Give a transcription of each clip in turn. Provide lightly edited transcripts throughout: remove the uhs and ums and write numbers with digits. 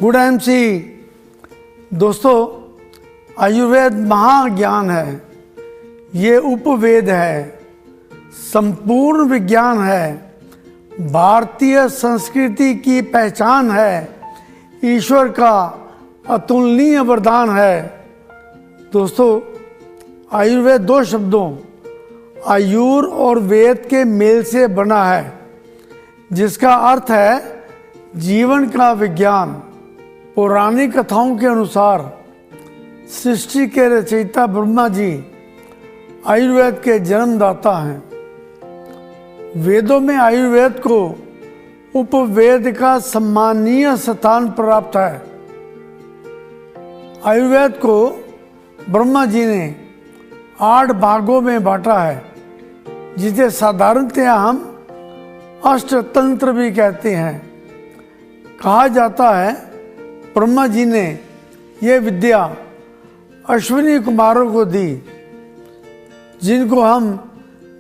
Good MC. दोस्तों, आयुर्वेद महाज्ञान है, ये उपवेद है, संपूर्ण विज्ञान है, भारतीय संस्कृति की पहचान है, ईश्वर का अतुलनीय वरदान है। दोस्तों, आयुर्वेद दो शब्दों आयुर और वेद के मेल से बना है, जिसका अर्थ है जीवन का विज्ञान। पौराणिक कथाओं के अनुसार सृष्टि के रचयिता ब्रह्मा जी आयुर्वेद के जन्मदाता हैं। वेदों में आयुर्वेद को उपवेद का सम्मानीय स्थान प्राप्त है। आयुर्वेद को ब्रह्मा जी ने 8 भागों में बांटा है, जिसे साधारणतया हम अष्टतंत्र भी कहते हैं। कहा जाता है ब्रह्मा जी ने यह विद्या अश्विनी कुमारों को दी, जिनको हम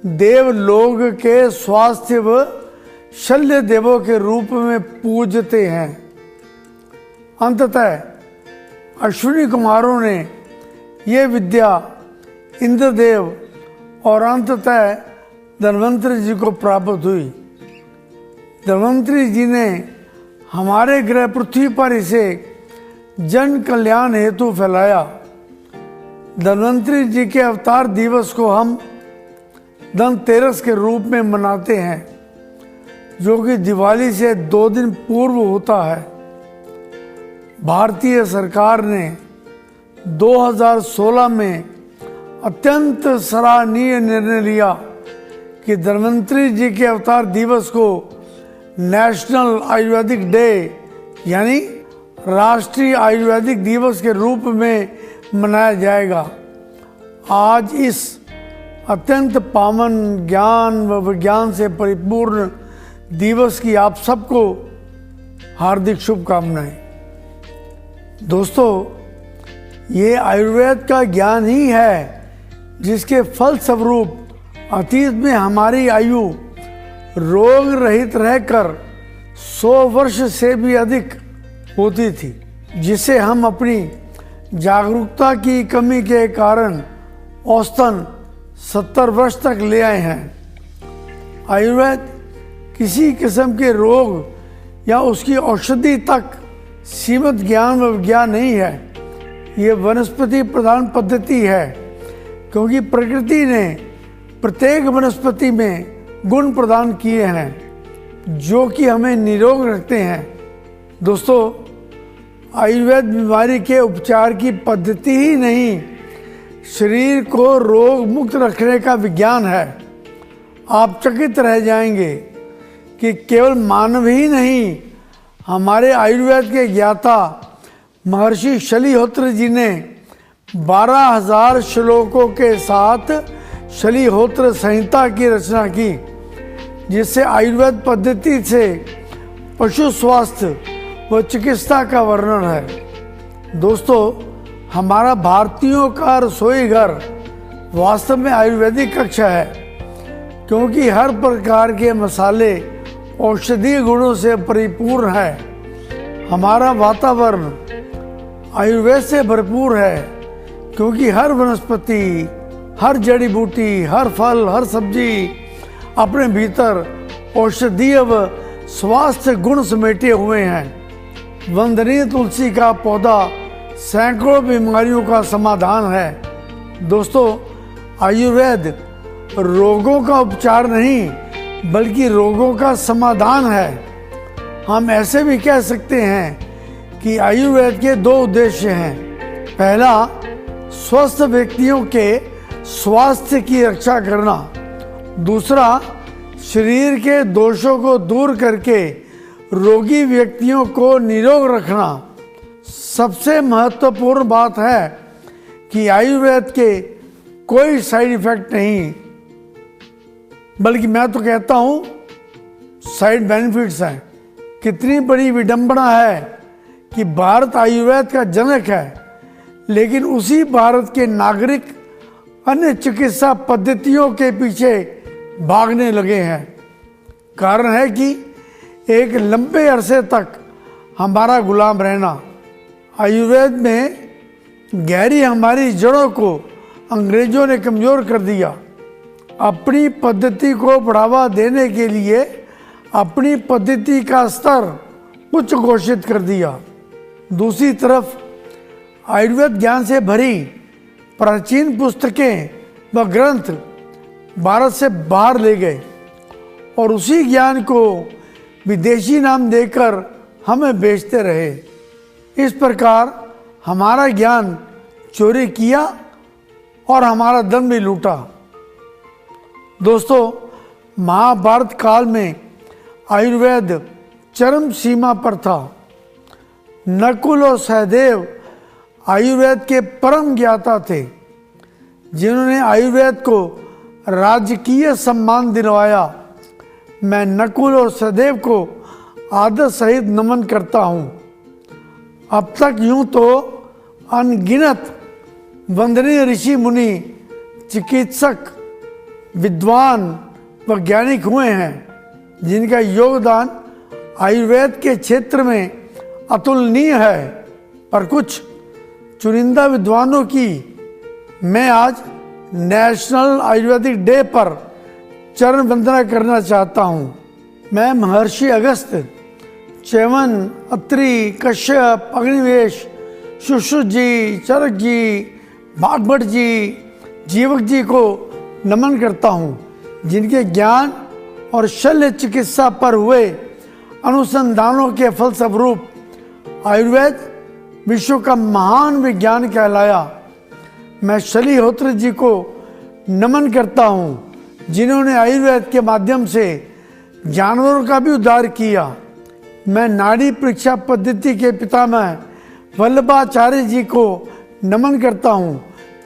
देवलोक के स्वास्थ्य व शल्य देवों के रूप में पूजते हैं। अंततः अश्विनी कुमारों ने यह विद्या इंद्रदेव और अंततः धन्वंतरी जी को प्राप्त हुई। धन्वंतरी जी ने हमारे ग्रह पृथ्वी पर इसे जन कल्याण हेतु फैलाया। धन्वंतरी जी के अवतार दिवस को हम धनतेरस के रूप में मनाते हैं, जो कि दिवाली से 2 दिन पूर्व होता है। भारतीय सरकार ने 2016 में अत्यंत सराहनीय निर्णय लिया कि धन्वंतरी जी के अवतार दिवस को नेशनल आयुर्वेदिक डे यानी राष्ट्रीय आयुर्वेदिक दिवस के रूप में मनाया जाएगा। आज इस अत्यंत पावन ज्ञान व विज्ञान से परिपूर्ण दिवस की आप सबको हार्दिक शुभकामनाएं। दोस्तों, ये आयुर्वेद का ज्ञान ही है जिसके फलस्वरूप अतीत में हमारी आयु रोग रहित रहकर 100 वर्ष से भी अधिक होती थी, जिसे हम अपनी जागरूकता की कमी के कारण औसतन 70 वर्ष तक ले आए हैं। आयुर्वेद किसी किस्म के रोग या उसकी औषधि तक सीमित ज्ञान व विज्ञान नहीं है। ये वनस्पति प्रधान पद्धति है, क्योंकि प्रकृति ने प्रत्येक वनस्पति में गुण प्रदान किए हैं जो कि हमें निरोग रखते हैं। दोस्तों, आयुर्वेद बीमारी के उपचार की पद्धति ही नहीं, शरीर को रोग मुक्त रखने का विज्ञान है। आप चकित रह जाएंगे कि केवल मानव ही नहीं, हमारे आयुर्वेद के ज्ञाता महर्षि शलिहोत्र जी ने 12,000 श्लोकों के साथ शलिहोत्र संहिता की रचना की, जिससे आयुर्वेद पद्धति से पशु स्वास्थ्य व चिकित्सा का वर्णन है। दोस्तों, हमारा भारतीयों का रसोई घर वास्तव में आयुर्वेदिक कक्षा है, क्योंकि हर प्रकार के मसाले औषधीय गुणों से परिपूर्ण है। हमारा वातावरण आयुर्वेद से भरपूर है, क्योंकि हर वनस्पति, हर जड़ी बूटी, हर फल, हर सब्जी अपने भीतर औषधीय व स्वास्थ्य गुण समेटे हुए हैं। वंदनीय तुलसी का पौधा सैकड़ों बीमारियों का समाधान है। दोस्तों, आयुर्वेद रोगों का उपचार नहीं, बल्कि रोगों का समाधान है। हम ऐसे भी कह सकते हैं कि आयुर्वेद के 2 उद्देश्य हैं। पहला, स्वस्थ व्यक्तियों के स्वास्थ्य की रक्षा करना। दूसरा, शरीर के दोषों को दूर करके रोगी व्यक्तियों को निरोग रखना। सबसे महत्वपूर्ण बात है कि आयुर्वेद के कोई साइड इफेक्ट नहीं, बल्कि मैं तो कहता हूं साइड बेनिफिट्स हैं। कितनी बड़ी विडंबना है कि भारत आयुर्वेद का जनक है, लेकिन उसी भारत के नागरिक अन्य चिकित्सा पद्धतियों के पीछे भागने लगे हैं। कारण है कि एक लंबे अरसे तक हमारा गुलाम रहना। आयुर्वेद में गहरी हमारी जड़ों को अंग्रेजों ने कमज़ोर कर दिया। अपनी पद्धति को बढ़ावा देने के लिए अपनी पद्धति का स्तर उच्च घोषित कर दिया। दूसरी तरफ आयुर्वेद ज्ञान से भरी प्राचीन पुस्तकें व ग्रंथ भारत से बाहर ले गए और उसी ज्ञान को विदेशी नाम देकर हमें बेचते रहे। इस प्रकार हमारा ज्ञान चोरी किया और हमारा धन भी लूटा। दोस्तों, महाभारत काल में आयुर्वेद चरम सीमा पर था। नकुल और सहदेव आयुर्वेद के परम ज्ञाता थे, जिन्होंने आयुर्वेद को राजकीय सम्मान दिलवाया। मैं नकुल और सहदेव को आदर सहित नमन करता हूँ। अब तक यूं तो अनगिनत वंदनीय ऋषि मुनि, चिकित्सक, विद्वान वैज्ञानिक हुए हैं, जिनका योगदान आयुर्वेद के क्षेत्र में अतुलनीय है। पर कुछ चुनिंदा विद्वानों की मैं आज नेशनल आयुर्वेदिक डे पर चरण वंदना करना चाहता हूँ। मैं महर्षि अगस्त, च्यवन, अत्रि, कश्यप, अग्निवेश, सुश्रुत जी, चरक जी, भागवत जी, जीवक जी को नमन करता हूँ, जिनके ज्ञान और शल्य चिकित्सा पर हुए अनुसंधानों के फलस्वरूप आयुर्वेद विश्व का महान विज्ञान कहलाया। मैं शलीहोत्र जी को नमन करता हूँ, जिन्होंने आयुर्वेद के माध्यम से जानवरों का भी उद्धार किया। मैं नाड़ी परीक्षा पद्धति के पितामह वल्लभाचार्य जी को नमन करता हूँ।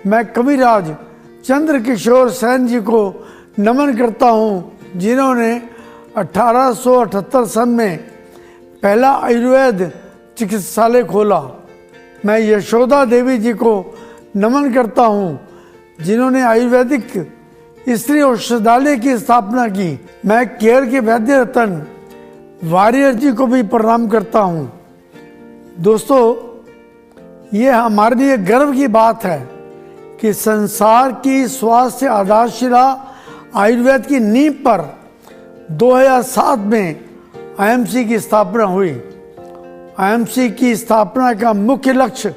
मैं कविराज चंद्र किशोर सेन जी को नमन करता हूँ, जिन्होंने 1878 सन में पहला आयुर्वेद चिकित्सालय खोला। मैं यशोदा देवी जी को नमन करता हूँ, जिन्होंने आयुर्वेदिक स्त्री औषधालय की स्थापना की। मैं केरल के वैद्य रतन वारियर जी को भी प्रणाम करता हूँ। दोस्तों, ये हमारे लिए गर्व की बात है कि संसार की स्वास्थ्य आधारशिला आयुर्वेद की नींव पर 2007 में आईएमसी की स्थापना हुई। आईएमसी की स्थापना का मुख्य लक्ष्य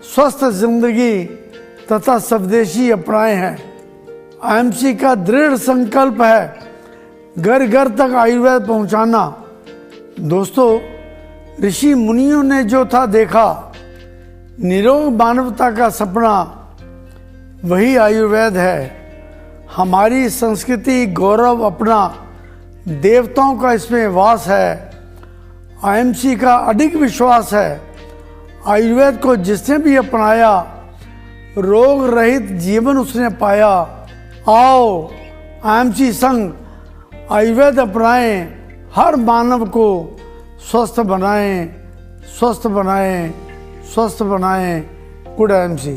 स्वस्थ जिंदगी तथा स्वदेशी अपनाए हैं। आईएमसी का दृढ़ संकल्प है घर घर तक आयुर्वेद पहुंचाना। दोस्तों, ऋषि मुनियों ने जो था देखा, निरोग मानवता का सपना, वही आयुर्वेद है। हमारी संस्कृति, गौरव अपना, देवताओं का इसमें वास है। आईएमसी का अडिग विश्वास है, आयुर्वेद को जिसने भी अपनाया रोग रहित जीवन उसने पाया। आओ आईएमसी संग आयुर्वेद अपनाएं, हर मानव को स्वस्थ बनाएं, स्वस्थ बनाएं, स्वस्थ बनाएं। Good IMC.